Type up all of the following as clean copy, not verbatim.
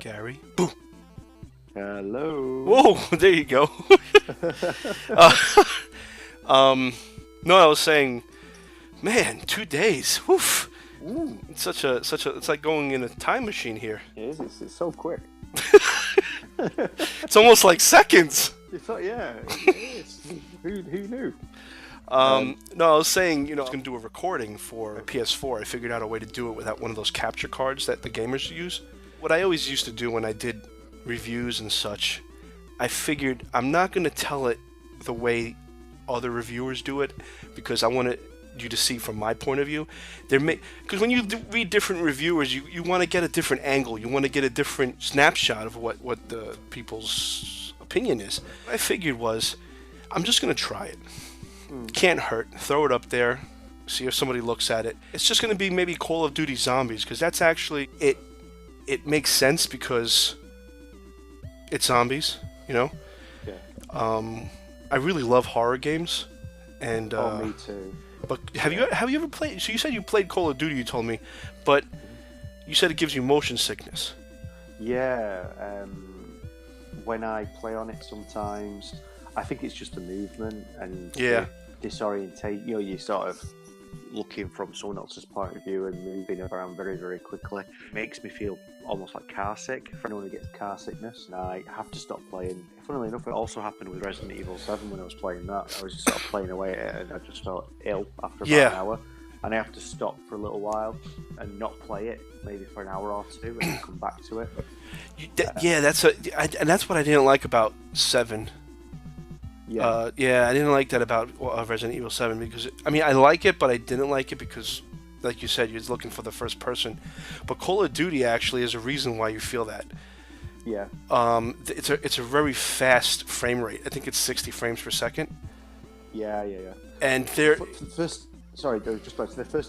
Gary. Boom. Hello. Whoa, there you go. uh, no, I was saying, man, 2 days. Woof. It's such a. It's like going in a time machine here. It is. It's so quick. It's almost like seconds. You thought, yeah, it is. Who knew? No, I was saying, I was going to do a recording for a PS4. I figured out a way to do it without one of those capture cards that the gamers use. What I always used to do when I did reviews and such, I figured I'm not going to tell it the way other reviewers do it because I want you to see from my point of view. Because when you read different reviewers, you want to get a different angle. You want to get a different snapshot of what the people's opinion is. What I figured was, I'm just going to try it. Can't hurt. Throw it up there. See if somebody looks at it. It's just going to be maybe Call of Duty Zombies because that's actually it. It makes sense because it's zombies, Yeah. I really love horror games, and Me too. But have you ever played? So you said you played Call of Duty. You told me, but you said it gives you motion sickness. Yeah. When I play on it, sometimes I think it's just the movement and disorientate. You're sort of looking from someone else's point of view and moving around very, very quickly. It makes me feel almost like car sick. For anyone who gets car sickness, and I have to stop playing. Funnily enough, it also happened with Resident Evil 7 when I was playing that. I was just sort of playing away at it and I just felt ill after about an hour. And I have to stop for a little while and not play it, maybe for an hour or two, and then come back to it. And that's what I didn't like about 7. I didn't like that about Resident Evil 7 because, I like it, but I didn't like it because, like you said, you're looking for the first person. But Call of Duty actually is a reason why you feel that. Yeah. It's a very fast frame rate. I think it's 60 frames per second. Yeah. And the first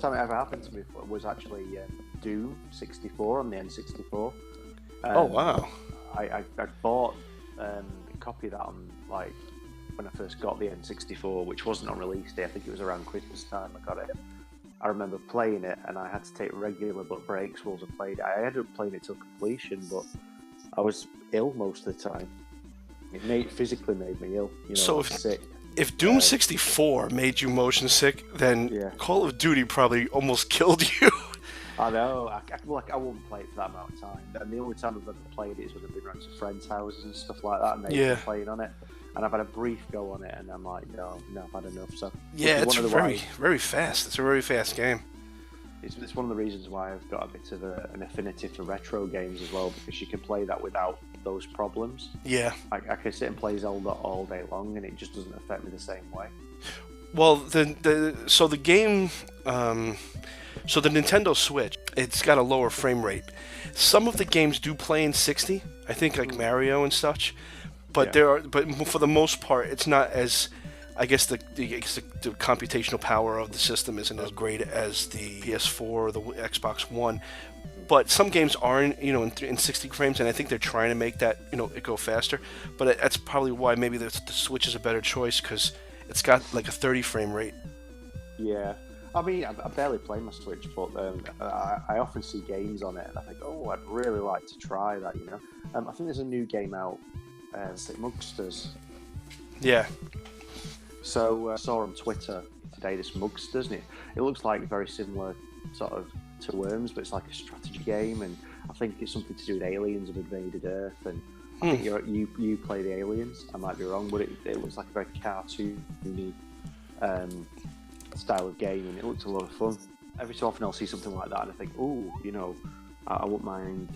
time it ever happened to me was actually Doom 64 on the N64. Oh wow! I bought a copy of that on when I first got the N64, which wasn't on release day. I think it was around Christmas time I got it. I remember playing it, and I had to take regular breaks whilst I played it. I ended up playing it till completion, but I was ill most of the time. It physically made me ill. So I was sick. If Doom 64 made you motion sick, then Call of Duty probably almost killed you. I know. I wouldn't play it for that amount of time. And the only time I've ever played it is when I've been around to friends' houses and stuff like that, and they've been playing on it. And I've had a brief go on it, and I'm like, no, I've had enough. So it's very fast. It's a very fast game. It's one of the reasons why I've got a bit of an affinity for retro games as well, because you can play that without those problems. Yeah. I can sit and play Zelda all day long, and it just doesn't affect me the same way. Well, the game, so the Nintendo Switch, it's got a lower frame rate. Some of the games do play in 60, I think, like Mario and such. But but for the most part, it's not as, I guess the computational power of the system isn't as great as the PS4 or the Xbox One. But some games are in 60 frames, and I think they're trying to make that it go faster. But that's probably why maybe the Switch is a better choice because it's got like a 30 frame rate. Yeah. I barely play my Switch, but I often see games on it, and I think, I'd really like to try that. I think there's a new game out. Is it Mugsters? Yeah. So I saw on Twitter today this Mugsters, and it looks like very similar sort of to Worms, but it's like a strategy game, and I think it's something to do with aliens have invaded Earth, and I think you play the aliens. I might be wrong, but it looks like a very cartoony style of game, and it looks a lot of fun. Every so often I'll see something like that, and I think, I wouldn't mind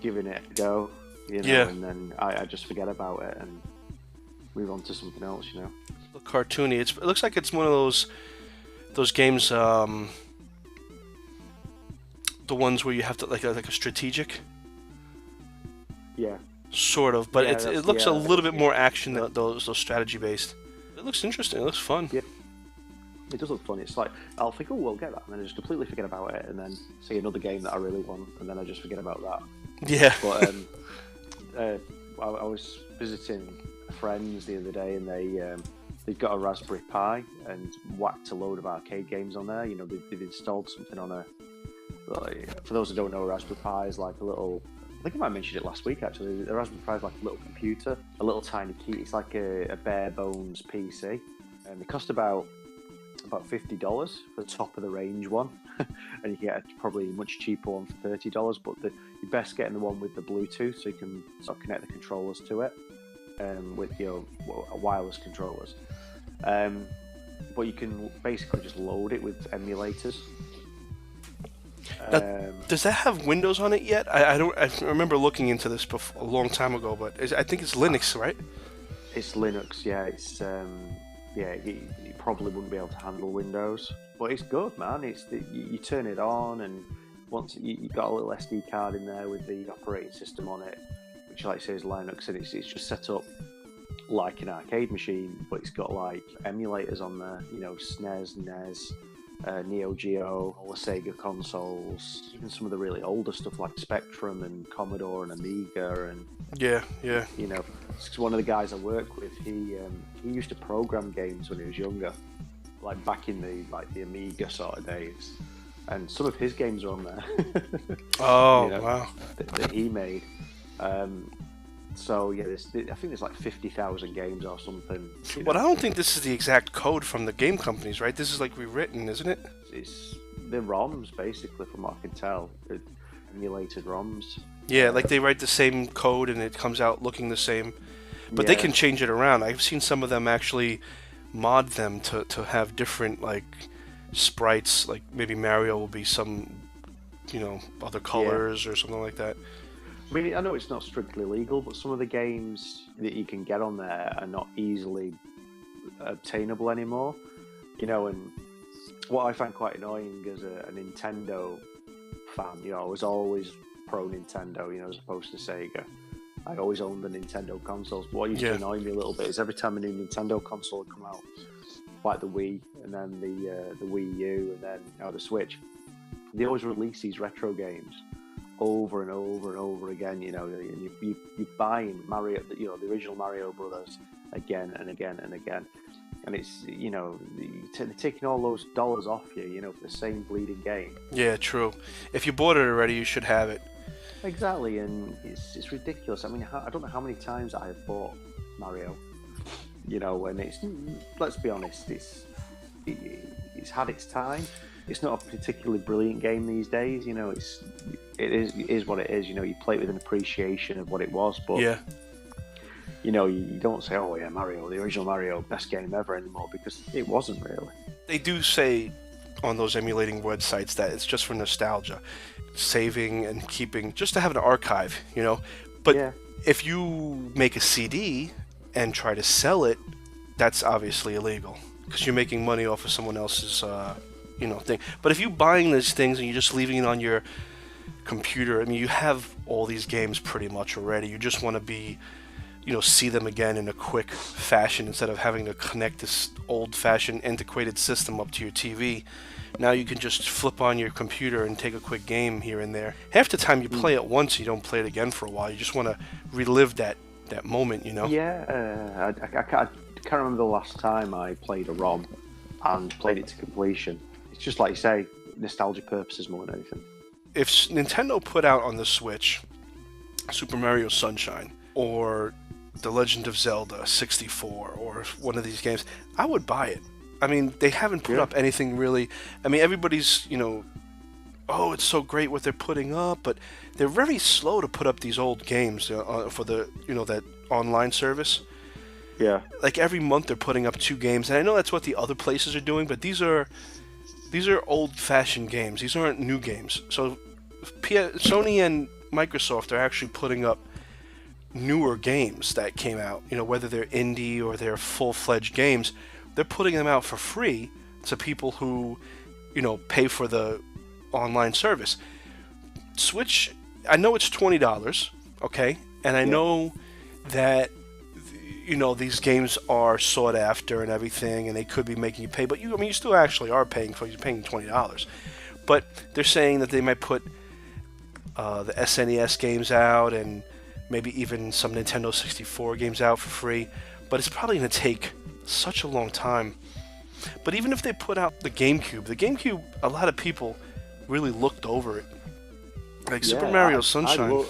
giving it a go. And then I just forget about it and move on to something else, Look cartoony. It looks like it's one of those games, the ones where you have to like a strategic. Yeah. Sort of, but it looks a little bit more action than those strategy based. It looks interesting. It looks fun. Yeah. It does look fun. It's like I'll think, we'll get that, and then I just completely forget about it, and then see another game that I really want, and then I just forget about that. Yeah. But I was visiting friends the other day, and they've got a Raspberry Pi and whacked a load of arcade games on there. They've installed something on for those who don't know, Raspberry Pi is like a little I think I might have mentioned it last week actually. The Raspberry Pi is like a little computer, a little tiny key. It's like a bare bones PC, and they cost about $50 for the top of the range one, and you can get probably a much cheaper one for $30. But you're best getting the one with the Bluetooth, so you can sort of connect the controllers to it, with your wireless controllers. But you can basically just load it with emulators. Does that have Windows on it yet? I remember looking into this a long time ago, but I think it's Linux, right? It's Linux, yeah. It's you probably wouldn't be able to handle Windows, but it's good, man. You turn it on, and once you got a little SD card in there with the operating system on it, which, like I say, is Linux, and it's just set up like an arcade machine, but it's got like emulators on there, SNES, NES, Neo Geo, all the Sega consoles, even some of the really older stuff like Spectrum and Commodore and Amiga, and yeah. It's one of the guys I work with. He used to program games when he was younger, like back in the Amiga sort of days, and some of his games are on there. Oh, wow! That he made. So yeah, I think there's like 50,000 games or something. Well, I don't think this is the exact code from the game companies, right? This is like rewritten, isn't it? It's the ROMs, basically, from what I can tell. The emulated ROMs. Yeah, like they write the same code and it comes out looking the same. But they can change it around. I've seen some of them actually mod them to have different, like, sprites. Like maybe Mario will be some, other colors or something like that. I mean, I know it's not strictly legal, but some of the games that you can get on there are not easily obtainable anymore. And what I find quite annoying as a Nintendo fan, I was always pro Nintendo, as opposed to Sega. I always owned the Nintendo consoles, but what used to annoy me a little bit is every time a new Nintendo console would come out, like the Wii, and then the Wii U, and then the Switch, they always release these retro games over and over and over again, and you buying Mario, the original Mario Brothers again and again and again, and it's they're taking all those dollars off you, for the same bleeding game. Yeah, true. If you bought it already, you should have it. Exactly, and it's ridiculous. I mean, I don't know how many times I have bought Mario, and it's, let's be honest, it's had its time. It's not a particularly brilliant game these days, it is what it is. You play it with an appreciation of what it was, but you don't say, oh yeah, Mario, the original Mario, best game ever anymore, because it wasn't really. They do say on those emulating websites that it's just for nostalgia, saving and keeping, just to have an archive, But if you make a CD and try to sell it, that's obviously illegal, because you're making money off of someone else's thing. But if you're buying these things and you're just leaving it on your computer, I mean, you have all these games pretty much already. You just want to be, see them again in a quick fashion instead of having to connect this old-fashioned, antiquated system up to your TV. Now you can just flip on your computer and take a quick game here and there. Half the time you play it once, you don't play it again for a while. You just want to relive that moment, Yeah, I can't remember the last time I played a ROM and played it to completion. It's just like you say, nostalgia purposes more than anything. If Nintendo put out on the Switch Super Mario Sunshine or The Legend of Zelda 64 or one of these games, I would buy it. I mean, they haven't put up anything really. I mean, everybody's, oh, it's so great what they're putting up, but they're very slow to put up these old games for the, that online service. Yeah. Like every month they're putting up 2 games, and I know that's what the other places are doing, but these are old-fashioned games. These aren't new games. So Sony and Microsoft are actually putting up newer games that came out, whether they're indie or they're full-fledged games. They're putting them out for free to people who, pay for the online service. Switch, I know it's $20, okay? And I know that, these games are sought after and everything, and they could be making you pay, but you still actually are paying for it. You're paying $20. But they're saying that they might put the SNES games out and maybe even some Nintendo 64 games out for free, but it's probably going to take such a long time. But even if they put out the GameCube, a lot of people really looked over it. Like Super Mario Sunshine.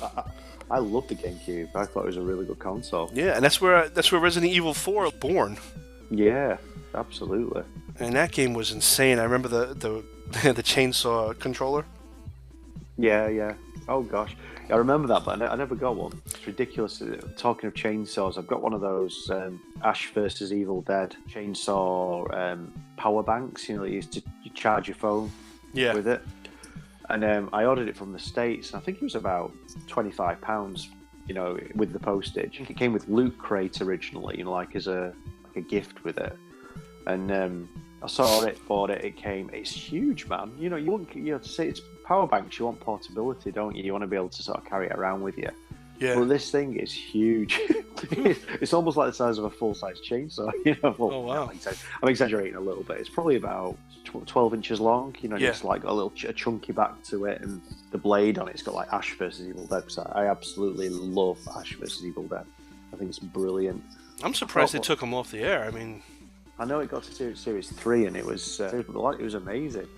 I love the GameCube. I thought it was a really good console. Yeah, and that's where Resident Evil 4 was born. Yeah, absolutely. And that game was insane. I remember the the chainsaw controller. Yeah. Oh gosh, I remember that, but I never got one. It's ridiculous. Talking of chainsaws, I've got one of those Ash versus Evil Dead chainsaw power banks. You used to charge your phone with it. And I ordered it from the States, and I think it was about £25, with the postage. It came with Loot Crate originally, like as a gift with it. And I saw it, bought it. It came. It's huge, man. You want to say it's power banks. You want portability, don't you? You want to be able to sort of carry it around with you. Yeah. Well, this thing is huge. It's almost like the size of a full-size chainsaw. Well, oh wow! I'm exaggerating a little bit. It's probably about 12 inches long. It's like a chunky back to it, and the blade on it's got like Ash versus Evil Dead. So I absolutely love Ash versus Evil Dead. I think it's brilliant. I'm surprised they took them off the air. I mean, I know it got to Series 3, and it was amazing.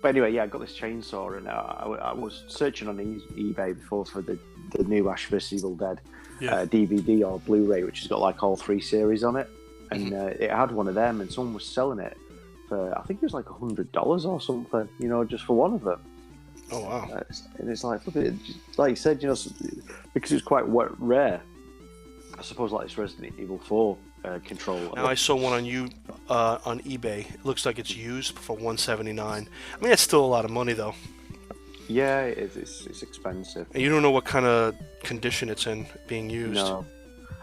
But anyway, I got this chainsaw, and I was searching on eBay before for the new Ash vs Evil Dead DVD or Blu-ray, which has got like all 3 series on it, and it had one of them, and someone was selling it for, I think it was like $100 or something, just for one of them. Oh wow! And it's like, look at it, like you said, because it's quite rare. I suppose like this Resident Evil 4 controller. Now I saw one on eBay. It looks like it's used for $179. I mean, that's still a lot of money though. Yeah, it's expensive. And you don't know what kind of condition it's in being used. No.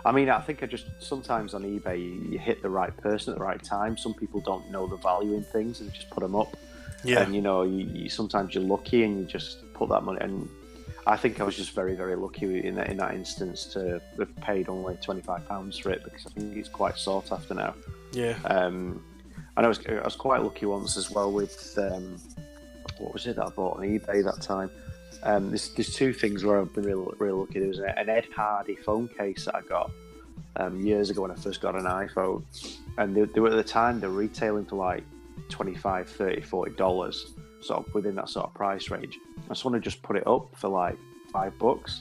I mean, I think sometimes on eBay, you hit the right person at the right time. Some people don't know the value in things and just put them up. Yeah. And, you sometimes you're lucky and you just put that money. And I think I was just very, very lucky in that instance to have paid only £25 for it, because I think it's quite sought after now. Yeah. And I was quite lucky once as well with... what was it that I bought on eBay that time? There's 2 things where I've been really lucky. There was an Ed Hardy phone case that I got years ago when I first got an iPhone, and they were at the time they're retailing for like $25, $30, $40, sort of within that sort of price range. I just want to just put it up for like $5,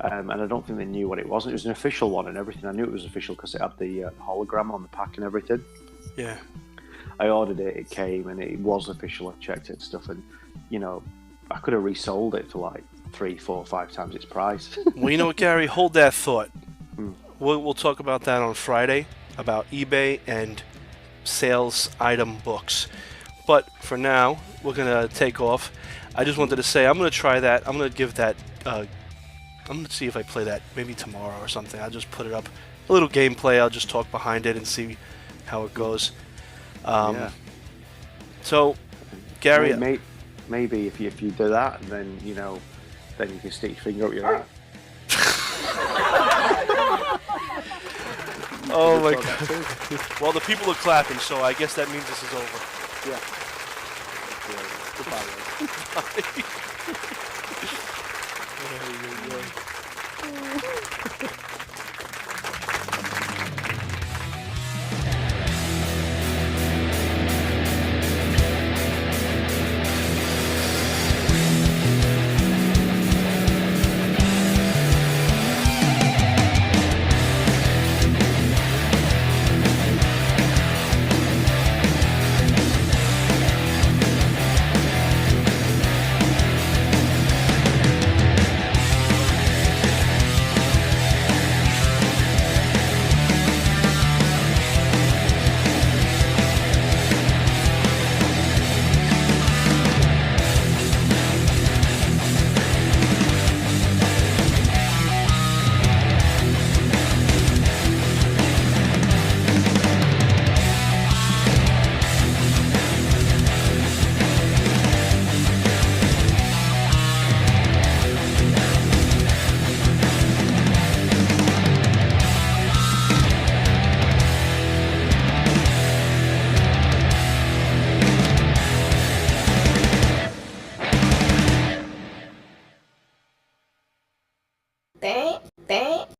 and I don't think they knew what it was. It was an official one and everything. I knew it was official because it had the hologram on the pack and everything. Yeah. I ordered it, it came, and it was official. I checked it and stuff, and I could have resold it for like 3, 4, 5 times its price. Well, you know what, Gary? Hold that thought. We'll talk about that on Friday, about eBay and sales item books. But for now, we're gonna take off. I just wanted to say I'm gonna try that. I'm gonna give that. I'm gonna see if I play that maybe tomorrow or something. I'll just put it up, a little gameplay. I'll just talk behind it and see how it goes. So, Gary, maybe if you do that, then then you can stick your finger up your ass. Oh my God! Well, the people are clapping, so I guess that means this is over. Yeah. Goodbye.